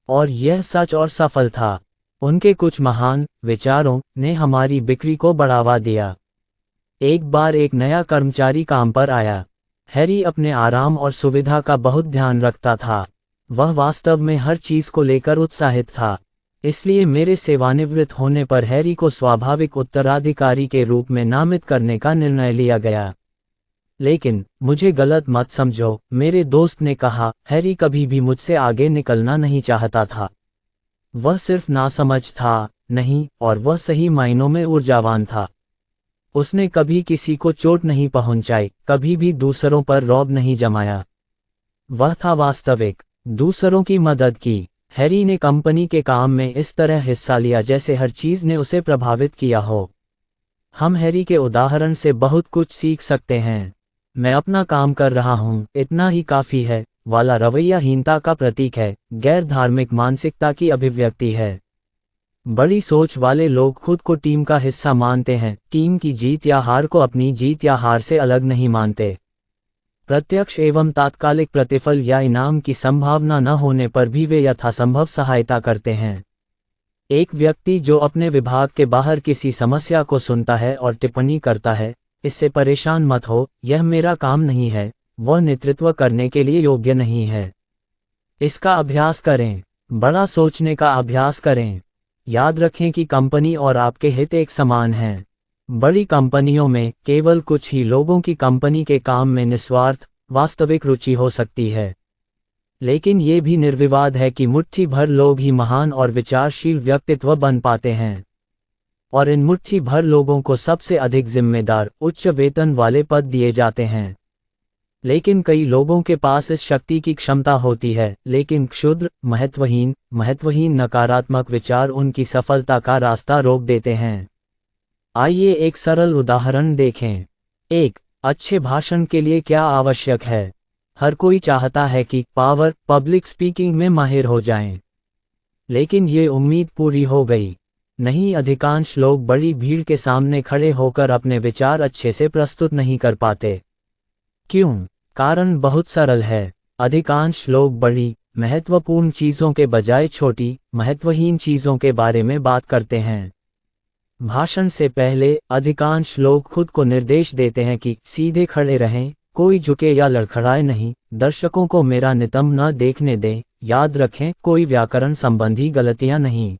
और यह सच और सफल था। उनके कुछ महान विचारों ने हमारी बिक्री को बढ़ावा दिया। एक बार एक नया कर्मचारी काम पर आया। हैरी अपने आराम और सुविधा का बहुत ध्यान रखता था। वह वास्तव में हर चीज को लेकर उत्साहित था। इसलिए मेरे सेवानिवृत्त होने पर हैरी को स्वाभाविक उत्तराधिकारी के रूप में नामित करने का निर्णय लिया गया। लेकिन मुझे गलत मत समझो, मेरे दोस्त ने कहा, हैरी कभी भी मुझसे आगे निकलना नहीं चाहता था। वह सिर्फ नासमझ था, नहीं, और वह सही मायनों में ऊर्जावान था। उसने कभी किसी को चोट नहीं पहुंचाई, कभी भी दूसरों पर रौब नहीं जमाया। वह था वास्तविक। दूसरों की मदद की। हैरी ने कंपनी के काम में इस तरह हिस्सा लिया जैसे हर चीज ने उसे प्रभावित किया हो। हम हैरी के उदाहरण से बहुत कुछ सीख सकते हैं। मैं अपना काम कर रहा हूँ, इतना ही काफी है वाला रवैयाहीनता का प्रतीक है, गैर धार्मिक मानसिकता की अभिव्यक्ति है। बड़ी सोच वाले लोग खुद को टीम का हिस्सा मानते हैं, टीम की जीत या हार को अपनी जीत या हार से अलग नहीं मानते। प्रत्यक्ष एवं तात्कालिक प्रतिफल या इनाम की संभावना न होने पर भी वे यथासंभव सहायता करते हैं। एक व्यक्ति जो अपने विभाग के बाहर किसी समस्या को सुनता है और टिप्पणी करता है, इससे परेशान मत हो, यह मेरा काम नहीं है, वह नेतृत्व करने के लिए योग्य नहीं है। इसका अभ्यास करें। बड़ा सोचने का अभ्यास करें। याद रखें कि कंपनी और आपके हित एक समान हैं। बड़ी कंपनियों में केवल कुछ ही लोगों की कंपनी के काम में निस्वार्थ, वास्तविक रुचि हो सकती है। लेकिन ये भी निर्विवाद है कि मुट्ठी भर लोग ही महान और विचारशील व्यक्तित्व बन पाते हैं। और इन मुट्ठी भर लोगों को सबसे अधिक जिम्मेदार, उच्च वेतन वाले पद दिए जाते हैं। लेकिन कई लोगों के पास इस शक्ति की क्षमता होती है, लेकिन क्षुद्र, महत्वहीन नकारात्मक विचार उनकी सफलता का रास्ता रोक देते हैं। आइए एक सरल उदाहरण देखें। एक अच्छे भाषण के लिए क्या आवश्यक है? हर कोई चाहता है कि पब्लिक स्पीकिंग में माहिर हो जाएं। लेकिन ये उम्मीद पूरी हो गई। नहीं, अधिकांश लोग बड़ी भीड़ के सामने खड़े होकर अपने विचार अच्छे से प्रस्तुत नहीं कर पाते। क्यों? कारण बहुत सरल है। अधिकांश लोग बड़ी, महत्वपूर्ण चीजों के बजाय छोटी, महत्वहीन चीजों के बारे में बात करते हैं। भाषण से पहले अधिकांश लोग खुद को निर्देश देते हैं कि सीधे खड़े रहें, कोई झुके या लड़खड़ाए नहीं, दर्शकों को मेरा नितंब न देखने दें, याद रखें कोई व्याकरण संबंधी गलतियां नहीं।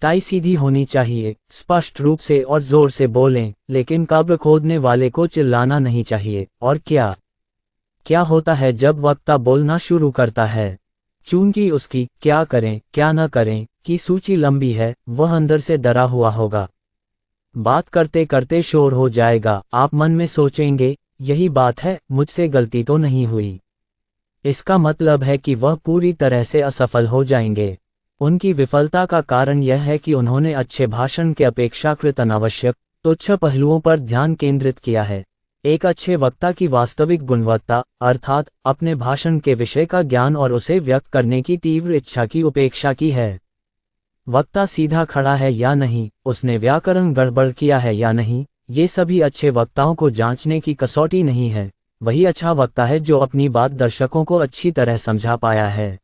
टाई सीधी होनी चाहिए, स्पष्ट रूप से और जोर से बोलें, लेकिन कब्र खोदने वाले को चिल्लाना नहीं चाहिए। और क्या होता है जब वक्ता बोलना शुरू करता है? चूंकि उसकी क्या करें क्या न करें की सूची लंबी है, वह अंदर से डरा हुआ होगा। बात करते करते शोर हो जाएगा। आप मन में सोचेंगे, यही बात है, मुझसे गलती तो नहीं हुई। इसका मतलब है कि वह पूरी तरह से असफल हो जाएंगे। उनकी विफलता का कारण यह है कि उन्होंने अच्छे भाषण के अपेक्षाकृत अनावश्यक, तुच्छ पहलुओं पर ध्यान केंद्रित किया है। एक अच्छे वक्ता की वास्तविक गुणवत्ता, अर्थात अपने भाषण के विषय का ज्ञान और उसे व्यक्त करने की तीव्र इच्छा की उपेक्षा की है। वक्ता सीधा खड़ा है या नहीं, उसने व्याकरण गड़बड़ किया है या नहीं, ये सभी अच्छे वक्ताओं को जांचने की कसौटी नहीं है। वही अच्छा वक्ता है जो अपनी बात दर्शकों को अच्छी तरह समझा पाया है।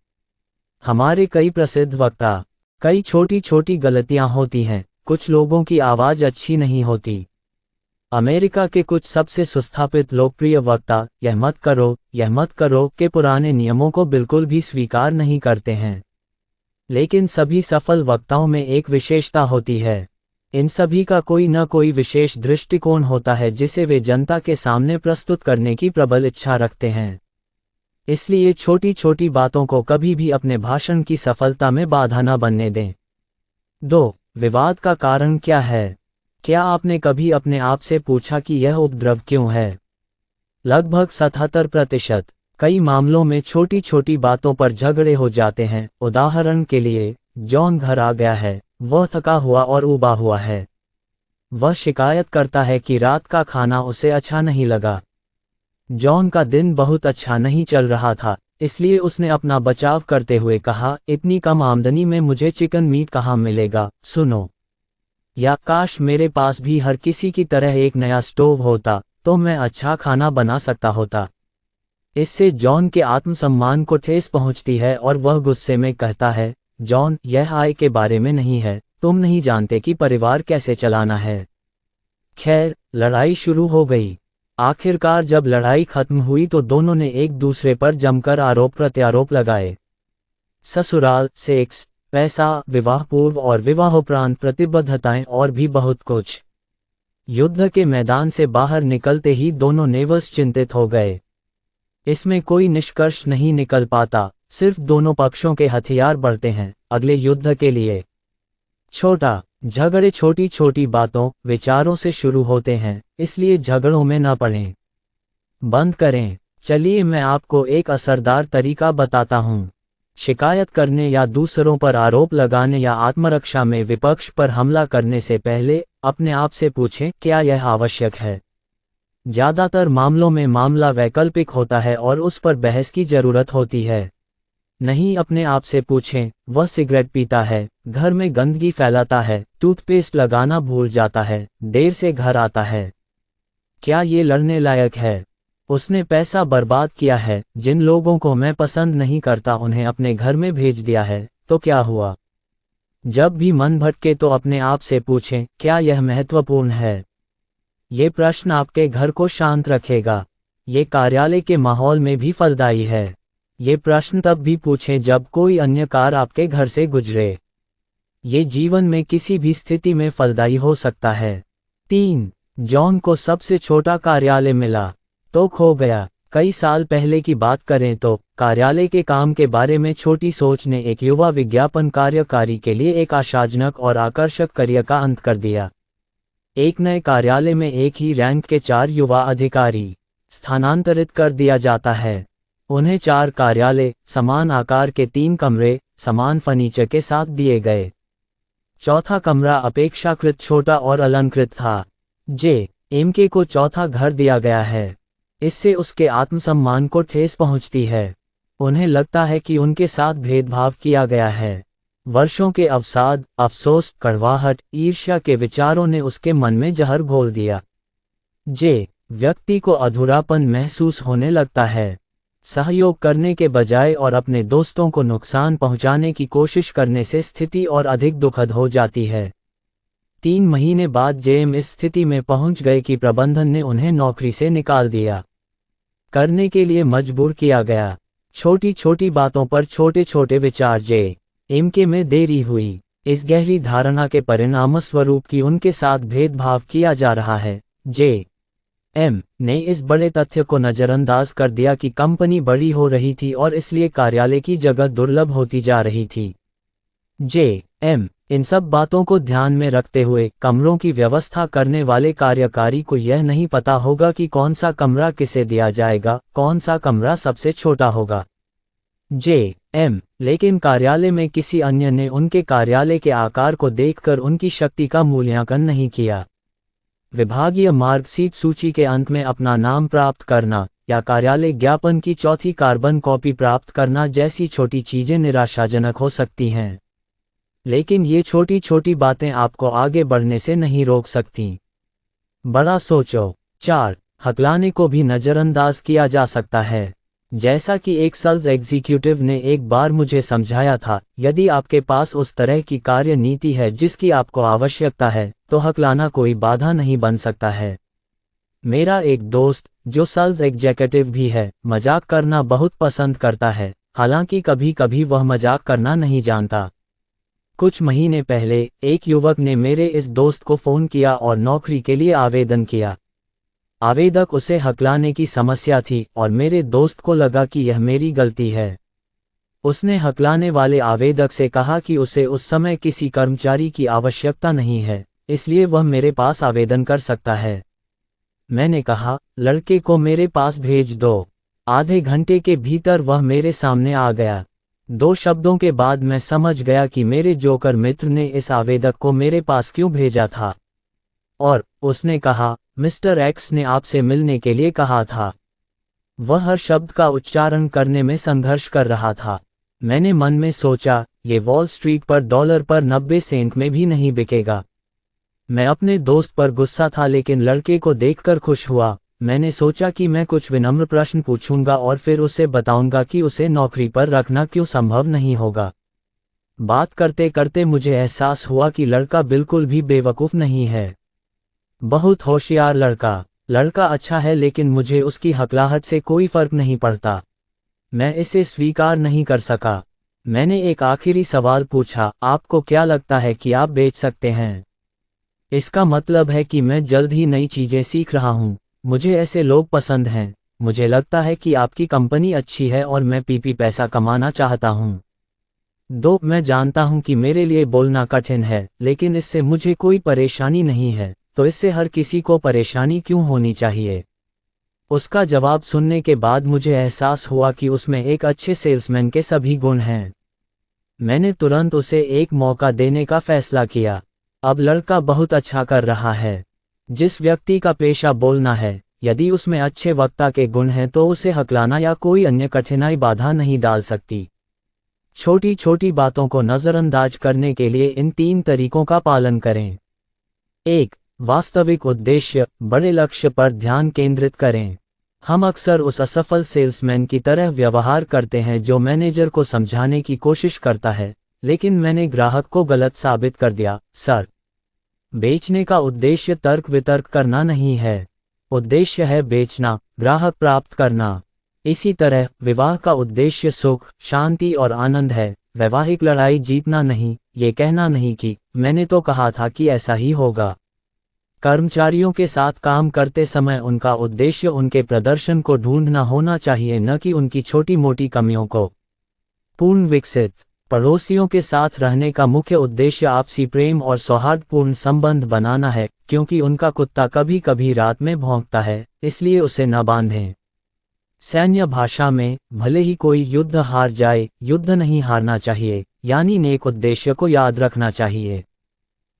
हमारे कई प्रसिद्ध वक्ता, कई छोटी छोटी गलतियां होती हैं, कुछ लोगों की आवाज अच्छी नहीं होती। अमेरिका के कुछ सबसे सुस्थापित लोकप्रिय वक्ता यह मत करो के पुराने नियमों को बिल्कुल भी स्वीकार नहीं करते हैं। लेकिन सभी सफल वक्ताओं में एक विशेषता होती है। इन सभी का कोई न कोई विशेष दृष्टिकोण होता है जिसे वे जनता के सामने प्रस्तुत करने की प्रबल इच्छा रखते हैं। इसलिए छोटी छोटी बातों को कभी भी अपने भाषण की सफलता में बाधा न बनने दें। 2. विवाद का कारण क्या है? क्या आपने कभी अपने आप से पूछा कि यह उपद्रव क्यों है? लगभग 77%। कई मामलों में छोटी छोटी बातों पर झगड़े हो जाते हैं। उदाहरण के लिए, जॉन घर आ गया है, वह थका हुआ और ऊबा हुआ है। वह शिकायत करता है कि रात का खाना उसे अच्छा नहीं लगा। जॉन का दिन बहुत अच्छा नहीं चल रहा था, इसलिए उसने अपना बचाव करते हुए कहा, इतनी कम आमदनी में मुझे चिकन मीट कहाँ मिलेगा? सुनो, या काश मेरे पास भी हर किसी की तरह एक नया स्टोव होता, तो मैं अच्छा खाना बना सकता होता। इससे जॉन के आत्मसम्मान को ठेस पहुंचती है और वह गुस्से में कहता है, जॉन, यह आय के बारे में नहीं है, तुम नहीं जानते कि परिवार कैसे चलाना है। खैर, लड़ाई शुरू हो गई। आखिरकार जब लड़ाई खत्म हुई तो दोनों ने एक दूसरे पर जमकर आरोप प्रत्यारोप लगाए। ससुराल, सेक्स, पैसा, विवाह पूर्व और विवाहोपरांत प्रतिबद्धताएं और भी बहुत कुछ। युद्ध के मैदान से बाहर निकलते ही दोनों नेवर्स चिंतित हो गए। इसमें कोई निष्कर्ष नहीं निकल पाता, सिर्फ दोनों पक्षों के हथियार बढ़ते हैं अगले युद्ध के लिए। छोटा झगड़े छोटी छोटी बातों, विचारों से शुरू होते हैं, इसलिए झगड़ों में न पड़ें। बंद करें। चलिए मैं आपको एक असरदार तरीका बताता हूँ। शिकायत करने या दूसरों पर आरोप लगाने या आत्मरक्षा में विपक्ष पर हमला करने से पहले अपने आप से पूछें, क्या यह आवश्यक है? ज्यादातर मामलों में मामला वैकल्पिक होता है और उस पर बहस की जरूरत होती है। नहीं, अपने आप से पूछें, वह सिगरेट पीता है, घर में गंदगी फैलाता है, टूथपेस्ट लगाना भूल जाता है, देर से घर आता है। क्या ये लड़ने लायक है? उसने पैसा बर्बाद किया है, जिन लोगों को मैं पसंद नहीं करता उन्हें अपने घर में भेज दिया है, तो क्या हुआ? जब भी मन भटके तो अपने आप से पूछें, क्या यह महत्वपूर्ण है? ये प्रश्न आपके घर को शांत रखेगा। ये कार्यालय के माहौल में भी फलदायी है। ये प्रश्न तब भी पूछें जब कोई अन्य कार आपके घर से गुजरे। ये जीवन में किसी भी स्थिति में फलदायी हो सकता है। 3. जॉन को सबसे छोटा कार्यालय मिला तो खो गया। कई साल पहले की बात करें तो कार्यालय के काम के बारे में छोटी सोच ने एक युवा विज्ञापन कार्यकारी के लिए एक आशाजनक और आकर्षक करियर का अंत कर दिया। एक नए कार्यालय में एक ही रैंक के 4 युवा अधिकारी स्थानांतरित कर दिया जाता है। उन्हें 4 कार्यालय, समान आकार के 3 कमरे, समान फर्नीचर के साथ दिए गए। चौथा कमरा अपेक्षाकृत छोटा और अलंकृत था। एमके को चौथा घर दिया गया है। इससे उसके आत्मसम्मान को ठेस पहुंचती है। उन्हें लगता है कि उनके साथ भेदभाव किया गया है। वर्षों के अवसाद, अफसोस, कड़वाहट, ईर्ष्या के विचारों ने उसके मन में जहर घोल दिया। व्यक्ति को अधूरापन महसूस होने लगता है। सहयोग करने के बजाय और अपने दोस्तों को नुकसान पहुंचाने की कोशिश करने से स्थिति और अधिक दुखद हो जाती है। 3 महीने बाद जेम इस स्थिति में पहुंच गए कि प्रबंधन ने उन्हें नौकरी से निकाल दिया। करने के लिए मजबूर किया गया। छोटी छोटी बातों पर छोटे छोटे विचार। एमके में देरी हुई। इस गहरी धारणा के परिणामस्वरूप कि उनके साथ भेदभाव किया जा रहा है। एम ने इस बड़े तथ्य को नज़रअंदाज कर दिया कि कंपनी बड़ी हो रही थी और इसलिए कार्यालय की जगह दुर्लभ होती जा रही थी। एम इन सब बातों को ध्यान में रखते हुए कमरों की व्यवस्था करने वाले कार्यकारी को यह नहीं पता होगा कि कौन सा कमरा किसे दिया जाएगा, कौन सा कमरा सबसे छोटा होगा। एम लेकिन कार्यालय में किसी अन्य ने उनके कार्यालय के आकार को देखकर उनकी शक्ति का मूल्यांकन नहीं किया। विभागीय मार्कशीट सूची के अंत में अपना नाम प्राप्त करना या कार्यालय ज्ञापन की चौथी कार्बन कॉपी प्राप्त करना जैसी छोटी चीजें निराशाजनक हो सकती हैं, लेकिन ये छोटी छोटी बातें आपको आगे बढ़ने से नहीं रोक सकती। बड़ा सोचो। 4. हकलाने को भी नज़रअंदाज किया जा सकता है। जैसा कि एक सेल्स एग्जीक्यूटिव ने एक बार मुझे समझाया था, यदि आपके पास उस तरह की कार्य नीति है जिसकी आपको आवश्यकता है, तो हकलाना कोई बाधा नहीं बन सकता है। मेरा एक दोस्त, जो सेल्स एग्जीक्यूटिव भी है, मजाक करना बहुत पसंद करता है, हालांकि कभी कभी वह मजाक करना नहीं जानता। कुछ महीने पहले एक युवक ने मेरे इस दोस्त को फ़ोन किया और नौकरी के लिए आवेदन किया। आवेदक उसे हकलाने की समस्या थी और मेरे दोस्त को लगा कि यह मेरी गलती है। उसने हकलाने वाले आवेदक से कहा कि उसे उस समय किसी कर्मचारी की आवश्यकता नहीं है, इसलिए वह मेरे पास आवेदन कर सकता है। मैंने कहा, लड़के को मेरे पास भेज दो। आधे घंटे के भीतर वह मेरे सामने आ गया। 2 शब्दों के बाद मैं समझ गया कि मेरे जोकर मित्र ने इस आवेदक को मेरे पास क्यों भेजा था। और उसने कहा, मिस्टर एक्स ने आपसे मिलने के लिए कहा था। वह हर शब्द का उच्चारण करने में संघर्ष कर रहा था। मैंने मन में सोचा, ये वॉल स्ट्रीट पर डॉलर पर 90 सेंट में भी नहीं बिकेगा। मैं अपने दोस्त पर गुस्सा था लेकिन लड़के को देखकर खुश हुआ। मैंने सोचा कि मैं कुछ विनम्र प्रश्न पूछूंगा और फिर उसे बताऊंगा कि उसे नौकरी पर रखना क्यों संभव नहीं होगा। बात करते करते मुझे एहसास हुआ कि लड़का बिल्कुल भी बेवकूफ़ नहीं है। बहुत होशियार लड़का अच्छा है, लेकिन मुझे उसकी हकलाहट से कोई फर्क नहीं पड़ता। मैं इसे स्वीकार नहीं कर सका। मैंने एक आखिरी सवाल पूछा, आपको क्या लगता है कि आप बेच सकते हैं? इसका मतलब है कि मैं जल्द ही नई चीजें सीख रहा हूँ। मुझे ऐसे लोग पसंद हैं। मुझे लगता है कि आपकी कंपनी अच्छी है और मैं पीपी पैसा कमाना चाहता हूँ। 2. मैं जानता हूँ कि मेरे लिए बोलना कठिन है, लेकिन इससे मुझे कोई परेशानी नहीं है, तो इससे हर किसी को परेशानी क्यों होनी चाहिए? उसका जवाब सुनने के बाद मुझे एहसास हुआ कि उसमें एक अच्छे सेल्समैन के सभी गुण हैं। मैंने तुरंत उसे एक मौका देने का फैसला किया। अब लड़का बहुत अच्छा कर रहा है। जिस व्यक्ति का पेशा बोलना है, यदि उसमें अच्छे वक्ता के गुण हैं तो उसे हकलाना या कोई अन्य कठिनाई बाधा नहीं डाल सकती। छोटी छोटी बातों को नज़रअंदाज करने के लिए इन 3 तरीकों का पालन करें। 1. वास्तविक उद्देश्य, बड़े लक्ष्य पर ध्यान केंद्रित करें। हम अक्सर उस असफल सेल्समैन की तरह व्यवहार करते हैं जो मैनेजर को समझाने की कोशिश करता है, लेकिन मैंने ग्राहक को गलत साबित कर दिया, सर। बेचने का उद्देश्य तर्क वितर्क करना नहीं है। उद्देश्य है बेचना, ग्राहक प्राप्त करना। इसी तरह विवाह का उद्देश्य सुख, शांति और आनंद है, वैवाहिक लड़ाई जीतना नहीं, ये कहना नहीं कि मैंने तो कहा था कि ऐसा ही होगा। कर्मचारियों के साथ काम करते समय उनका उद्देश्य उनके प्रदर्शन को ढूंढना होना चाहिए, न कि उनकी छोटी मोटी कमियों को। पूर्ण विकसित पड़ोसियों के साथ रहने का मुख्य उद्देश्य आपसी प्रेम और सौहार्दपूर्ण संबंध बनाना है, क्योंकि उनका कुत्ता कभी कभी रात में भौंकता है, इसलिए उसे न बांधें। सैन्य भाषा में, भले ही कोई युद्ध हार जाए, युद्ध नहीं हारना चाहिए, यानी नेक उद्देश्य को याद रखना चाहिए।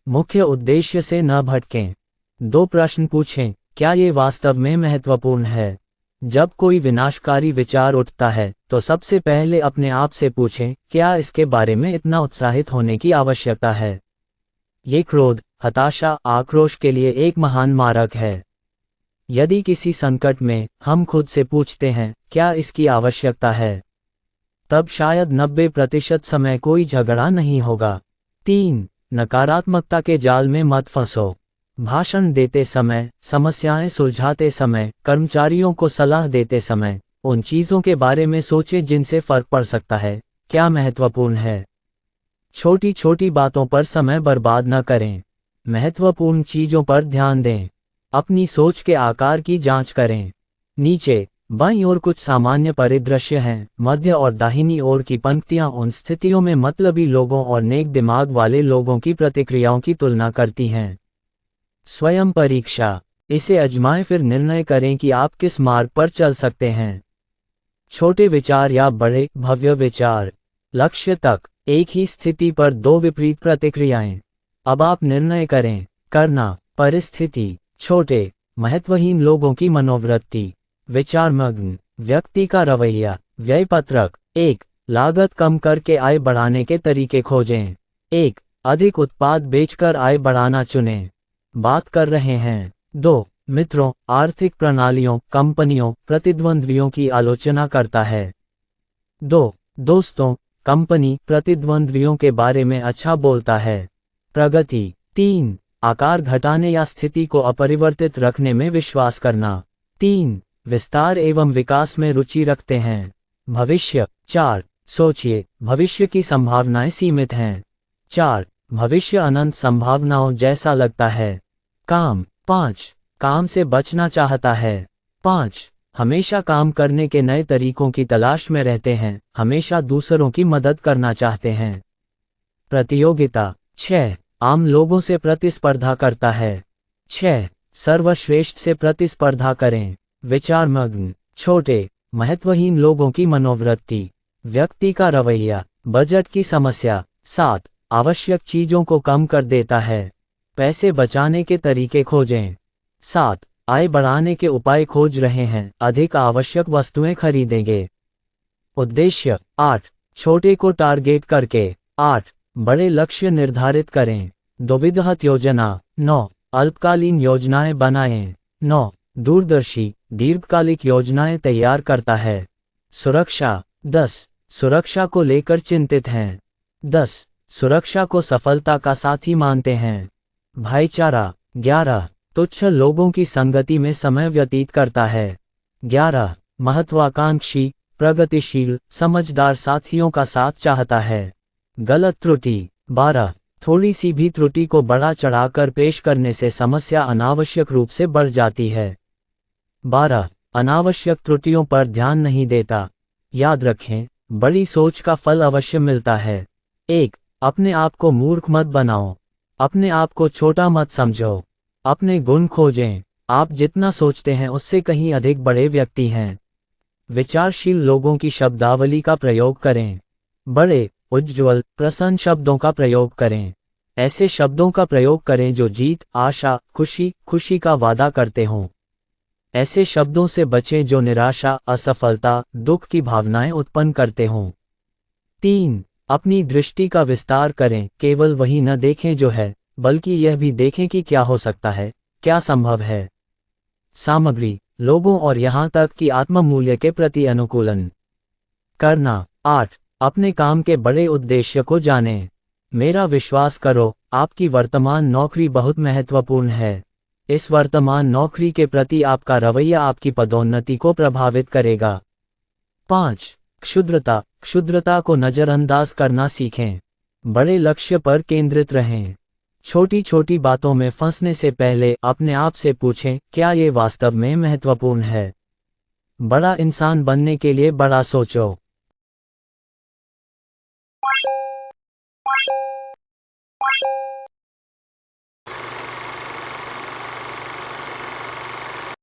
मुख्य उद्देश्य से न भटकें। 2 प्रश्न पूछें, क्या ये वास्तव में महत्वपूर्ण है? जब कोई विनाशकारी विचार उठता है, तो सबसे पहले अपने आप से पूछें, क्या इसके बारे में इतना उत्साहित होने की आवश्यकता है? ये क्रोध, हताशा, आक्रोश के लिए एक महान मारक है। यदि किसी संकट में हम खुद से पूछते हैं, क्या इसकी आवश्यकता है, तब शायद 90% समय कोई झगड़ा नहीं होगा। 3. नकारात्मकता के जाल में मत फंसो। भाषण देते समय, समस्याएं सुलझाते समय, कर्मचारियों को सलाह देते समय, उन चीज़ों के बारे में सोचें जिनसे फर्क पड़ सकता है। क्या महत्वपूर्ण है? छोटी छोटी बातों पर समय बर्बाद न करें। महत्वपूर्ण चीज़ों पर ध्यान दें। अपनी सोच के आकार की जांच करें। नीचे बाईं ओर कुछ सामान्य परिदृश्य हैं। मध्य और दाहिनी ओर की पंक्तियां उन स्थितियों में मतलबी लोगों और नेक दिमाग वाले लोगों की प्रतिक्रियाओं की तुलना करती हैं। स्वयं परीक्षा, इसे आजमाएं फिर निर्णय करें कि आप किस मार्ग पर चल सकते हैं। छोटे विचार या बड़े भव्य विचार। लक्ष्य तक, एक ही स्थिति पर 2 विपरीत प्रतिक्रियाएं। अब आप निर्णय करें। करना, परिस्थिति, छोटे महत्वहीन लोगों की मनोवृत्ति। विचारमग्न व्यक्ति का रवैया। व्यय पत्रक। 1. लागत कम करके आय बढ़ाने के तरीके खोजें। 1. अधिक उत्पाद बेचकर आय बढ़ाना चुनें। बात कर रहे हैं। 2. मित्रों, आर्थिक प्रणालियों, कंपनियों, प्रतिद्वंद्वियों की आलोचना करता है। 2. दोस्तों, कंपनी, प्रतिद्वंद्वियों के बारे में अच्छा बोलता है। प्रगति। 3. आकार घटाने या स्थिति को अपरिवर्तित रखने में विश्वास करना। 3. विस्तार एवं विकास में रुचि रखते हैं। भविष्य। 4. सोचिए, भविष्य की संभावनाएं सीमित हैं। 4. भविष्य अनंत संभावनाओं जैसा लगता है। काम। 5. काम से बचना चाहता है। 5. हमेशा काम करने के नए तरीकों की तलाश में रहते हैं, हमेशा दूसरों की मदद करना चाहते हैं। प्रतियोगिता। 6. आम लोगों से प्रतिस्पर्धा करता है। 6. सर्वश्रेष्ठ से प्रतिस्पर्धा करें। विचारमग्न, छोटे महत्वहीन लोगों की मनोवृत्ति। व्यक्ति का रवैया। बजट की समस्या। 7. आवश्यक चीजों को कम कर देता है। पैसे बचाने के तरीके खोजें। 7. आय बढ़ाने के उपाय खोज रहे हैं, अधिक आवश्यक वस्तुएं खरीदेंगे। उद्देश्य। 8. छोटे को टारगेट करके। 8. बड़े लक्ष्य निर्धारित करें। द्विविधत योजना। 9. अल्पकालीन योजनाएं बनाएं। 9. दूरदर्शी, दीर्घकालिक योजनाएं तैयार करता है। सुरक्षा। 10. सुरक्षा को लेकर चिंतित हैं। 10. सुरक्षा को सफलता का साथी मानते हैं। भाईचारा। 11. तुच्छ लोगों की संगति में समय व्यतीत करता है। 11. महत्वाकांक्षी, प्रगतिशील समझदार साथियों का साथ चाहता है। गलत त्रुटि। 12 थोड़ी सी भी त्रुटि को बढ़ा चढ़ाकर पेश करने से समस्या अनावश्यक रूप से बढ़ जाती है। 12 अनावश्यक त्रुटियों पर ध्यान नहीं देता। याद रखें, बड़ी सोच का फल अवश्य मिलता है। 1 अपने आप को मूर्ख मत बनाओ। अपने आप को छोटा मत समझो। अपने गुण खोजें। आप जितना सोचते हैं उससे कहीं अधिक बड़े व्यक्ति हैं। विचारशील लोगों की शब्दावली का प्रयोग करें। बड़े, उज्ज्वल, प्रसन्न शब्दों का प्रयोग करें। ऐसे शब्दों का प्रयोग करें जो जीत, आशा, खुशी का वादा करते हों। ऐसे शब्दों से बचें जो निराशा, असफलता, दुख की भावनाएं उत्पन्न करते हों। 3 अपनी दृष्टि का विस्तार करें। केवल वही न देखें जो है, बल्कि यह भी देखें कि क्या हो सकता है, क्या संभव है। सामग्री, लोगों और यहाँ तक कि आत्म मूल्य के प्रति अनुकूलन करना। 8 अपने काम के बड़े उद्देश्य को जानें। मेरा विश्वास करो, आपकी वर्तमान नौकरी बहुत महत्वपूर्ण है। इस वर्तमान नौकरी के प्रति आपका रवैया आपकी पदोन्नति को प्रभावित करेगा। 5 क्षुद्रता को नज़रअंदाज करना सीखें। बड़े लक्ष्य पर केंद्रित रहें। छोटी छोटी बातों में फंसने से पहले अपने आप से पूछें, क्या ये वास्तव में महत्वपूर्ण है। बड़ा इंसान बनने के लिए बड़ा सोचो।